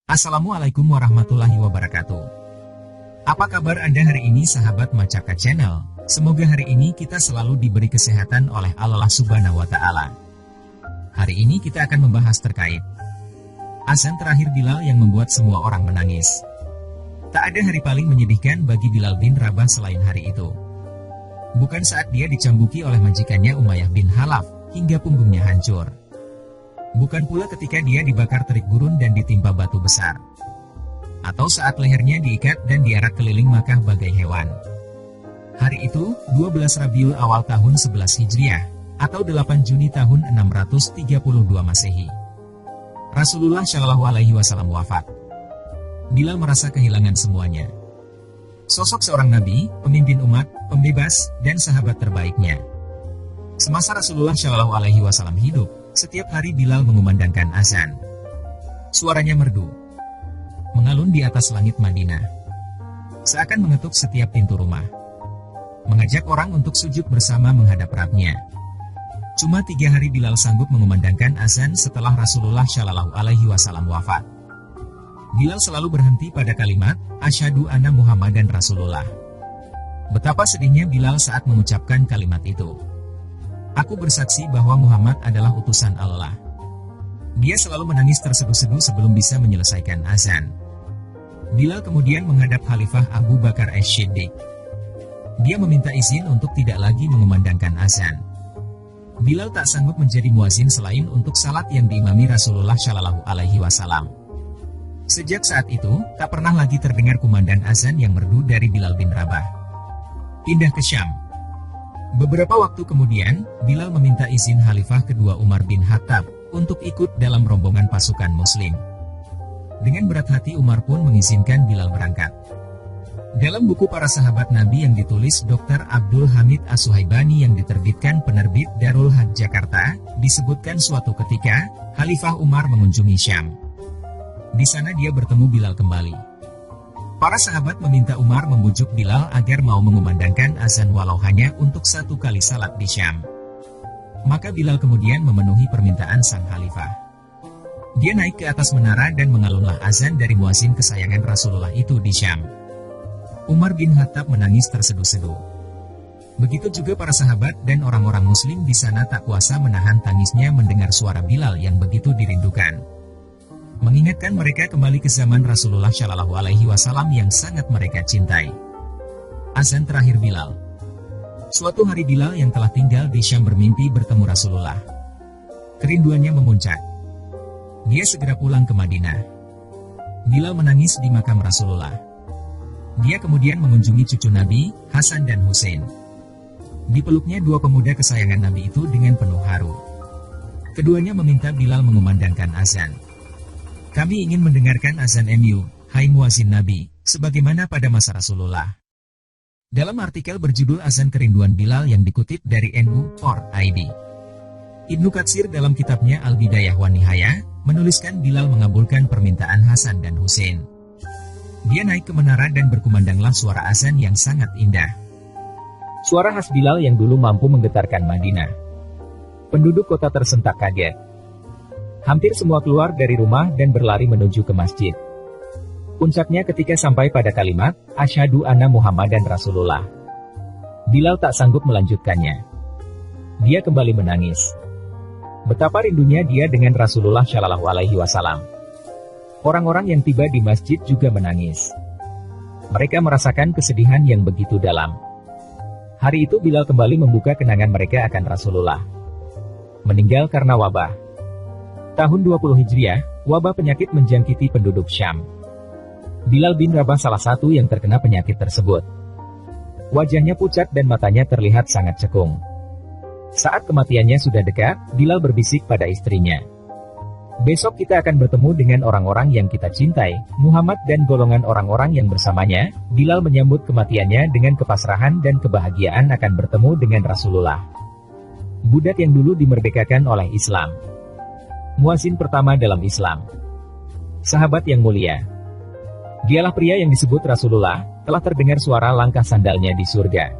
Assalamualaikum warahmatullahi wabarakatuh. Apa kabar Anda hari ini sahabat Macaka Channel? Semoga hari ini kita selalu diberi kesehatan oleh Allah Subhanahu wa Ta'ala. Hari ini kita akan membahas terkait azan terakhir Bilal yang membuat semua orang menangis. Tak ada hari paling menyedihkan bagi Bilal bin Rabah selain hari itu. Bukan saat dia dicambuki oleh majikannya Umayyah bin Khalaf hingga punggungnya hancur. Bukan pula ketika dia dibakar terik gurun dan ditimpa batu besar. Atau saat lehernya diikat dan diarak keliling Makkah bagai hewan. Hari itu, 12 Rabiul Awal tahun 11 Hijriah, atau 8 Juni tahun 632 Masehi. Rasulullah Shallallahu Alaihi Wasallam wafat. Bilal merasa kehilangan semuanya. Sosok seorang nabi, pemimpin umat, pembebas, dan sahabat terbaiknya. Semasa Rasulullah Shallallahu Alaihi Wasallam hidup, setiap hari Bilal mengumandangkan azan. Suaranya merdu, mengalun di atas langit Madinah. Seakan mengetuk setiap pintu rumah. Mengajak orang untuk sujud bersama menghadap Rabb-nya. Cuma 3 hari Bilal sanggup mengumandangkan azan setelah Rasulullah Shallallahu Alaihi Wasallam wafat. Bilal selalu berhenti pada kalimat, Asyhadu anna Muhammadan Rasulullah. Betapa sedihnya Bilal saat mengucapkan kalimat itu. Aku bersaksi bahwa Muhammad adalah utusan Allah. Dia selalu menangis terseduh-seduh sebelum bisa menyelesaikan azan. Bilal kemudian menghadap Khalifah Abu Bakar As-Siddiq. Dia meminta izin untuk tidak lagi mengumandangkan azan. Bilal tak sanggup menjadi muazin selain untuk salat yang diimami Rasulullah Shallallahu Alaihi Wasallam. Sejak saat itu, tak pernah lagi terdengar kumandang azan yang merdu dari Bilal bin Rabah. Pindah ke Syam. Beberapa waktu kemudian, Bilal meminta izin Khalifah kedua Umar bin Khattab untuk ikut dalam rombongan pasukan Muslim. Dengan berat hati Umar pun mengizinkan Bilal berangkat. Dalam buku para sahabat Nabi yang ditulis Dr. Abdul Hamid As-Suhaibani yang diterbitkan penerbit Darul Hadj Jakarta, disebutkan suatu ketika, Khalifah Umar mengunjungi Syam. Di sana dia bertemu Bilal kembali. Para sahabat meminta Umar membujuk Bilal agar mau mengumandangkan azan walau hanya untuk 1 kali salat di Syam. Maka Bilal kemudian memenuhi permintaan sang khalifah. Dia naik ke atas menara dan mengalunlah azan dari muazin kesayangan Rasulullah itu di Syam. Umar bin Khattab menangis terseduh-seduh. Begitu juga para sahabat dan orang-orang muslim di sana tak kuasa menahan tangisnya mendengar suara Bilal yang begitu dirindukan. Mengingatkan mereka kembali ke zaman Rasulullah Shallallahu Alaihi Wasallam yang sangat mereka cintai. Azan terakhir Bilal. Suatu hari Bilal yang telah tinggal di Syam bermimpi bertemu Rasulullah. Kerinduannya memuncak. Dia segera pulang ke Madinah. Bilal menangis di makam Rasulullah. Dia kemudian mengunjungi cucu Nabi, Hasan dan Husain. Dipeluknya 2 pemuda kesayangan Nabi itu dengan penuh haru. Keduanya meminta Bilal mengumandangkan azan. Kami ingin mendengarkan azan MU, hai muazin Nabi, sebagaimana pada masa Rasulullah. Dalam artikel berjudul Azan Kerinduan Bilal yang dikutip dari NU.id. Ibnu Katsir dalam kitabnya Al-Bidayah wa Nihayah, menuliskan Bilal mengabulkan permintaan Hasan dan Husain. Dia naik ke menara dan berkumandanglah suara azan yang sangat indah. Suara khas Bilal yang dulu mampu menggetarkan Madinah. Penduduk kota tersentak kaget. Hampir semua keluar dari rumah dan berlari menuju ke masjid. Puncaknya ketika sampai pada kalimat, Asyhadu anna Muhammadan Rasulullah. Bilal tak sanggup melanjutkannya. Dia kembali menangis. Betapa rindunya dia dengan Rasulullah Shallallahu Alaihi Wasallam. Orang-orang yang tiba di masjid juga menangis. Mereka merasakan kesedihan yang begitu dalam. Hari itu Bilal kembali membuka kenangan mereka akan Rasulullah. Meninggal karena wabah. Tahun 20 Hijriah, wabah penyakit menjangkiti penduduk Syam. Bilal bin Rabah salah satu yang terkena penyakit tersebut. Wajahnya pucat dan matanya terlihat sangat cekung. Saat kematiannya sudah dekat, Bilal berbisik pada istrinya. Besok kita akan bertemu dengan orang-orang yang kita cintai, Muhammad dan golongan orang-orang yang bersamanya. Bilal menyambut kematiannya dengan kepasrahan dan kebahagiaan akan bertemu dengan Rasulullah. Budak yang dulu dimerdekakan oleh Islam. Muazin pertama dalam Islam. Sahabat yang mulia. Dialah pria yang disebut Rasulullah, telah terdengar suara langkah sandalnya di surga.